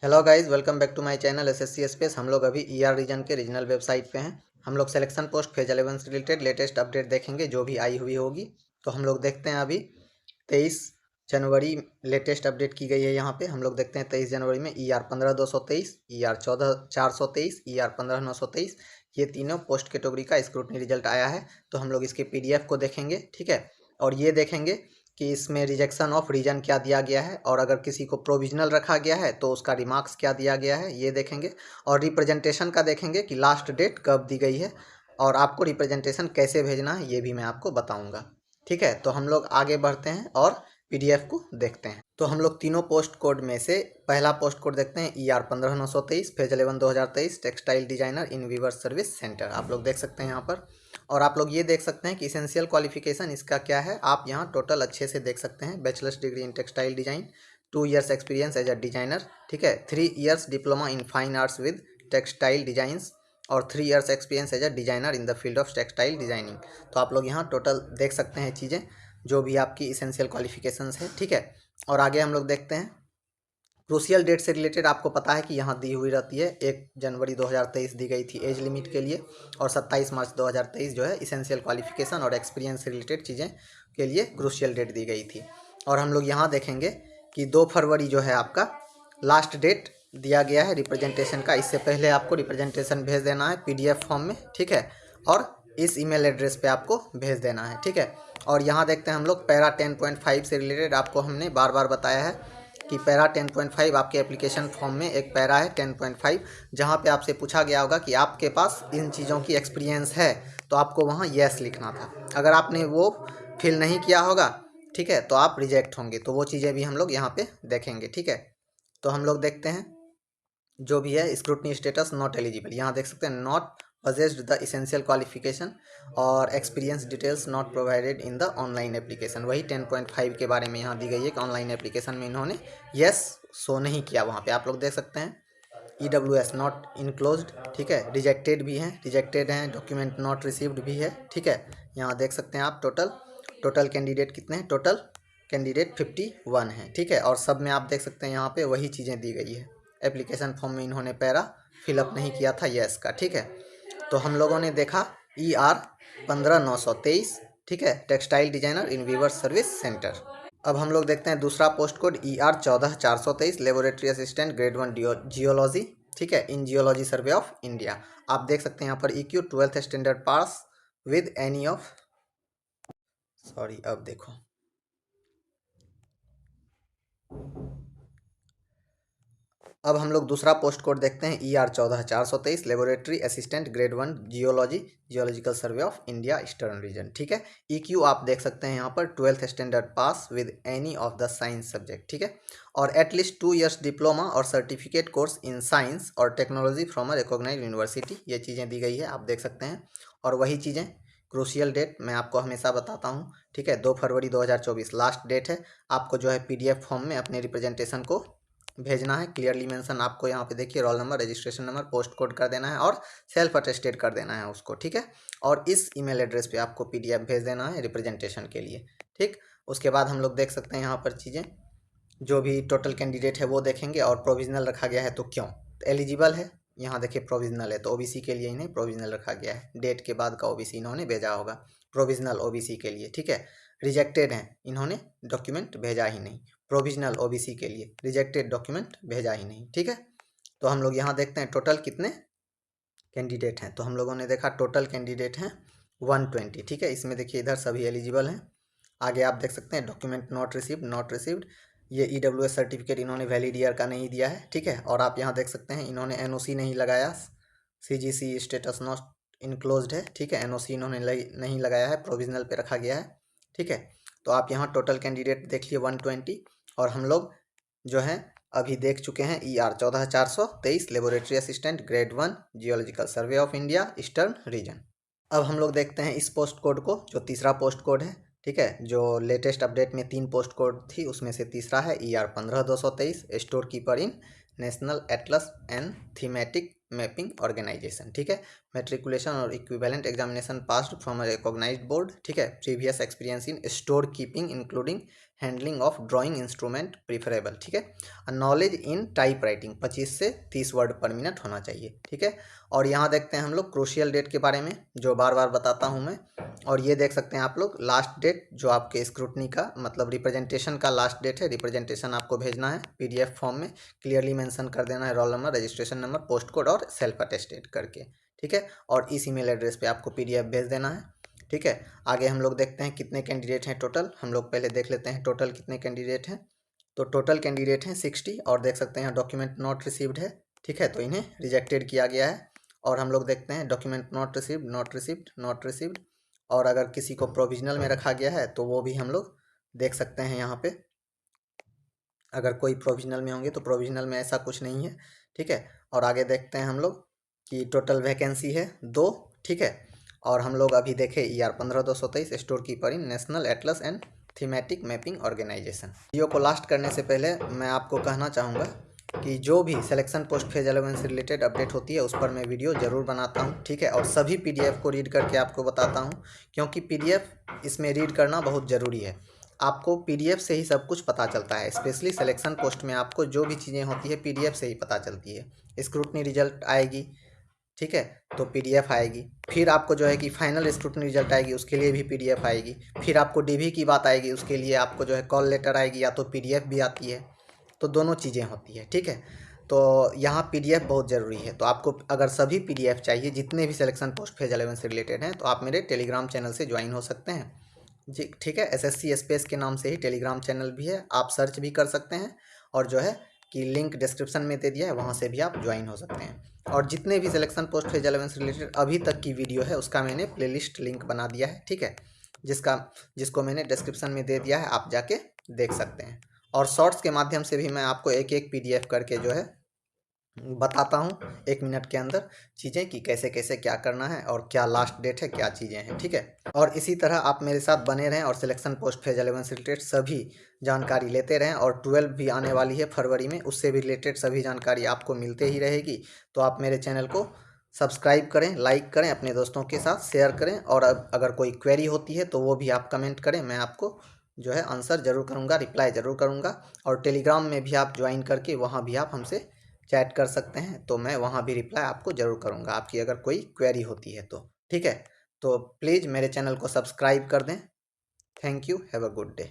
Hello guys, welcome back to my channel SSC space. हम लोग अभी ईआर रीजन के रीजनल वेबसाइट पे हैं। हम लोग सिलेक्शन पोस्ट फेज 11 से रिलेटेड लेटेस्ट अपडेट देखेंगे जो भी आई हुई होगी। तो हम लोग देखते हैं अभी 23 जनवरी लेटेस्ट अपडेट की गई है। यहाँ पे हम लोग देखते हैं 23 जनवरी में ER 15,223, ER 14,423, ER 15,923 ये तीनों पोस्ट कैटेगरी का स्क्रूटनी रिजल्ट आया है। तो हम लोग इसके PDF को देखेंगे, ठीक है। और ये देखेंगे कि इसमें रिजेक्शन ऑफ रीजन क्या दिया गया है, और अगर किसी को प्रोविजनल रखा गया है तो उसका रिमार्क्स क्या दिया गया है ये देखेंगे। और रिप्रेजेंटेशन का देखेंगे कि लास्ट डेट कब दी गई है और आपको रिप्रेजेंटेशन कैसे भेजना है ये भी मैं आपको बताऊंगा, ठीक है। तो हम लोग आगे बढ़ते हैं और PDF को देखते हैं। तो हम लोग तीनों पोस्ट कोड में से पहला पोस्ट कोड देखते हैं ER 15,923 फेज 11 2023 टेक्सटाइल डिजाइनर इन वीवर सर्विस सेंटर। आप लोग देख सकते हैं यहाँ पर। और आप लोग ये देख सकते हैं कि इसेंशियल क्वालिफिकेशन इसका क्या है। आप यहाँ टोटल अच्छे से देख सकते हैं। Bachelors degree in textile design, 2 years experience as a designer, ठीक है। 3 years diploma in fine arts with textile designs और 3 years experience as a designer in the field of textile designing. तो आप लोग यहाँ टोटल देख सकते हैं चीज़ें जो भी आपकी इसेंशियल क्वालिफिकेशंस है, ठीक है। और आगे हम लोग देखते हैं क्रूशियल डेट से रिलेटेड। आपको पता है कि यहाँ दी हुई रहती है 1 जनवरी 2023 दी गई थी एज लिमिट के लिए, और 27 मार्च 2023 जो है इसेंशियल क्वालिफिकेशन और एक्सपीरियंस से रिलेटेड चीज़ें के लिए क्रूशियल डेट दी गई थी। और हम लोग यहाँ देखेंगे कि 2 फरवरी जो है आपका लास्ट डेट दिया गया है रिप्रेजेंटेशन का। इससे पहले आपको रिप्रेजेंटेशन भेज देना है PDF फॉर्म में, ठीक है। और इस ईमेल एड्रेस पे आपको भेज देना है, ठीक है। और यहाँ देखते हैं हम लोग पैरा 10.5 से रिलेटेड। आपको हमने बार बार बताया है कि पैरा 10.5 आपके एप्लीकेशन फॉर्म में एक पैरा है 10.5, जहाँ पे आपसे पूछा गया होगा कि आपके पास इन चीज़ों की एक्सपीरियंस है, तो आपको वहाँ येस लिखना था। अगर आपने वो फिल नहीं किया होगा, ठीक है, तो आप रिजेक्ट होंगे। तो वो चीज़ें भी हम लोग यहाँ पे देखेंगे, ठीक है। तो हम लोग देखते हैं जो भी है स्क्रूटनी स्टेटस नॉट एलिजिबल। यहाँ देख सकते हैं not possessed the essential qualification और experience details not provided in the online application. वही 10.5 के बारे में यहाँ दी गई है कि ऑनलाइन एप्लीकेशन में इन्होंने यस शो नहीं किया। वहाँ पे आप लोग देख सकते हैं EWS नॉट इनक्लोज्ड, ठीक है। रिजेक्टेड भी हैं, रिजेक्टेड हैं, डॉक्यूमेंट नॉट रिसीव्ड भी है, ठीक है। यहाँ देख सकते हैं आप टोटल कैंडिडेट कितने हैं। टोटल कैंडिडेट 51 है, ठीक है। और सब में आप देख सकते हैं यहाँ पे वही चीज़ें दी गई है। एप्लीकेशन फॉर्म में इन्होंने पैरा फिलअप नहीं किया था यस का, ठीक है। तो हम लोगों ने देखा ER 15,923, ठीक है, टेक्सटाइल डिजाइनर इन वीवर सर्विस सेंटर। अब हम लोग देखते हैं दूसरा post code ER 14,423 laboratory assistant grade 1 geology, ठीक है, इन जियोलॉजी सर्वे ऑफ इंडिया। आप देख सकते हैं यहाँ पर EQ 12th standard pass with any of sorry अब देखो अब हम लोग दूसरा पोस्ट कोड देखते हैं ER 14,423 laboratory assistant grade 1 geology geological survey of India eastern region, ठीक है। EQ आप देख सकते हैं यहाँ पर 12th standard pass with any of the science subject, ठीक है। और एटलीस्ट 2 ईयर्स डिप्लोमा और सर्टिफिकेट कोर्स इन साइंस और technology from a recognised university, ये चीज़ें दी गई है, आप देख सकते हैं। और वही चीज़ें क्रूशियल डेट मैं आपको हमेशा बताता हूँ, ठीक है। 2 फरवरी 2024 लास्ट डेट है। आपको जो है PDF फॉर्म में अपने रिप्रेजेंटेशन को भेजना है। क्लियरली मेंशन आपको यहाँ पे देखिए roll number, registration number, post code कर देना है और सेल्फ अटेस्टेड कर देना है उसको, ठीक है। और इस ईमेल एड्रेस पे आपको PDF भेज देना है रिप्रेजेंटेशन के लिए, ठीक। उसके बाद हम लोग देख सकते हैं यहाँ पर चीज़ें जो भी टोटल कैंडिडेट है वो देखेंगे। और प्रोविजनल रखा गया है तो क्यों, एलिजिबल है यहाँ देखिए प्रोविजनल है तो OBC के लिए इन्हें प्रोविजनल रखा गया है। डेट के बाद का OBC इन्होंने भेजा होगा, प्रोविजनल OBC के लिए, ठीक है। रिजेक्टेड हैं, इन्होंने डॉक्यूमेंट भेजा ही नहीं। प्रोविजनल OBC के लिए रिजेक्टेड, डॉक्यूमेंट भेजा ही नहीं, ठीक है। तो हम लोग यहाँ देखते हैं टोटल कितने कैंडिडेट हैं। तो हम लोगों ने देखा टोटल कैंडिडेट हैं 120, ठीक है। इसमें देखिए इधर सभी एलिजिबल हैं। आगे आप देख सकते हैं डॉक्यूमेंट नॉट रिसीव्ड, ये EWS सर्टिफिकेट इन्होंने वैलिड ईयर का नहीं दिया है, ठीक है। और आप यहाँ देख सकते हैं इन्होंने NOC नहीं लगाया, CGC स्टेटस नॉट इनक्लोज्ड है, ठीक है। NOC इन्होंने नहीं लगाया है, प्रोविजनल पे रखा गया है, ठीक है। तो आप यहाँ टोटल कैंडिडेट देखिए 120। और हम लोग जो है अभी देख चुके हैं ER 14,423 laboratory assistant grade 1 geological survey of India eastern region. अब हम लोग देखते हैं इस पोस्ट कोड को, जो तीसरा पोस्ट कोड है, ठीक है। जो लेटेस्ट अपडेट में 3 पोस्ट कोड थी उसमें से तीसरा है ER 15,223 store keeper in national atlas and thematic mapping organisation, ठीक है। मेट्रिकुलेशन और equivalent examination passed from a recognised board, ठीक है। Previous experience in store keeping including handling of drawing instrument preferable, ठीक है। नॉलेज इन टाइप राइटिंग 25 से 30 word पर minute होना चाहिए, ठीक है। और यहाँ देखते हैं हम लोग क्रूशियल डेट के बारे में, जो बार बार बताता हूँ मैं। और ये देख सकते हैं आप लोग लास्ट डेट, जो आपके स्क्रूटनी का मतलब रिप्रेजेंटेशन का लास्ट डेट है। रिप्रेजेंटेशन आपको भेजना है PDF फॉर्म में, क्लियरली मेंशन कर देना है roll number, registration number, post code और सेल्फ अटेस्टेड करके, ठीक है। और इस ईमेल एड्रेस पे आपको PDF भेज देना है, ठीक है। आगे हम लोग देखते हैं कितने कैंडिडेट हैं टोटल। हम लोग पहले देख लेते हैं टोटल कितने कैंडिडेट हैं। तो टोटल कैंडिडेट हैं 60, और देख सकते हैं डॉक्यूमेंट नॉट रिसीव्ड है, ठीक है, तो इन्हें रिजेक्टेड किया गया है। और हम लोग देखते हैं document not received, not received, not received. और अगर किसी को प्रोविजनल में रखा गया है तो वो भी हम लोग देख सकते हैं यहाँ पे। अगर कोई प्रोविजनल में होंगे तो प्रोविजनल में ऐसा कुछ नहीं है, ठीक है। और आगे देखते हैं हम लोग कि टोटल वैकेंसी है 2, ठीक है। और हम लोग अभी देखें ER 15/223 store keeper in national atlas and thematic mapping organisation. Video को लास्ट करने से पहले मैं आपको कहना चाहूँगा कि जो भी सिलेक्शन पोस्ट फेज 11 से रिलेटेड अपडेट होती है उस पर मैं वीडियो ज़रूर बनाता हूँ, ठीक है। और सभी PDF को रीड करके आपको बताता हूँ, क्योंकि PDF इसमें रीड करना बहुत ज़रूरी है। आपको PDF से ही सब कुछ पता चलता है, स्पेशली सिलेक्शन पोस्ट में आपको जो भी चीज़ें होती है PDF से ही पता चलती है। स्क्रूटनी रिजल्ट आएगी, ठीक है, तो PDF आएगी। फिर आपको जो है कि फाइनल स्क्रूटनी रिजल्ट आएगी, उसके लिए भी PDF आएगी। फिर आपको DV की बात आएगी, उसके लिए आपको जो है कॉल लेटर आएगी, या तो PDF भी आती है, तो दोनों चीज़ें होती है, ठीक है। तो यहाँ PDF बहुत ज़रूरी है। तो आपको अगर सभी PDF चाहिए जितने भी सिलेक्शन पोस्ट फेज 11 से रिलेटेड हैं, तो आप मेरे टेलीग्राम चैनल से ज्वाइन हो सकते हैं जी, ठीक है। SSC स्पेस के नाम से ही टेलीग्राम चैनल भी है, आप सर्च भी कर सकते हैं। और जो है कि लिंक डिस्क्रिप्शन में दे दिया है, वहाँ से भी आप ज्वाइन हो सकते हैं। और जितने भी सिलेक्शन पोस्ट फेज 11 से रिलेटेड अभी तक की वीडियो है उसका मैंने प्लेलिस्ट लिंक बना दिया है, ठीक है, जिसको मैंने डिस्क्रिप्शन में दे दिया है, आप जाके देख सकते हैं। और शॉर्ट्स के माध्यम से भी मैं आपको एक एक PDF करके जो है बताता हूँ 1 मिनट के अंदर चीज़ें, कि कैसे कैसे क्या करना है और क्या लास्ट डेट है, क्या चीज़ें हैं, ठीक है। और इसी तरह आप मेरे साथ बने रहें और सिलेक्शन पोस्ट फेज 11 से रिलेटेड सभी जानकारी लेते रहें। और 12 भी आने वाली है फरवरी में, उससे भी रिलेटेड सभी जानकारी आपको मिलते ही रहेगी। तो आप मेरे चैनल को सब्सक्राइब करें, लाइक करें, अपने दोस्तों के साथ शेयर करें। और अगर कोई क्वेरी होती है तो वो भी आप कमेंट करें, मैं आपको जो है आंसर ज़रूर करूँगा, रिप्लाई ज़रूर करूँगा। और टेलीग्राम में भी आप ज्वाइन करके वहाँ भी आप हमसे चैट कर सकते हैं, तो मैं वहाँ भी रिप्लाई आपको ज़रूर करूँगा, आपकी अगर कोई क्वेरी होती है तो, ठीक है। तो प्लीज़ मेरे चैनल को सब्सक्राइब कर दें। Thank you, have a good day.